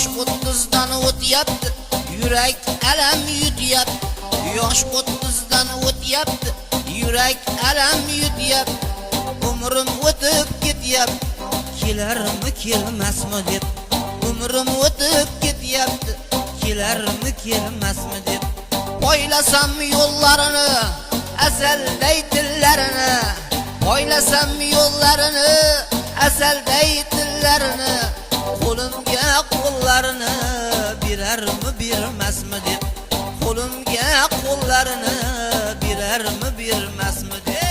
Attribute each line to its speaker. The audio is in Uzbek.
Speaker 1: Yosh 30dan o'tyapti, yurak alam yutyapti. Yosh 30dan o'tyapti, yurak alam yutyapti. Umrim o'tib ketyapti, kelarmi kelmasmi deb. Umrim o'tib ketyapti, kelarmi kelmasmi deb. Poylasam yo'llarini, asalday tillarini. Poylasam yo'llarini, asalday tillarini. Qo'limga qo'llarini berarmi bermasmi deb. Qo'limga qo'llarini berarmi bermasmi deb.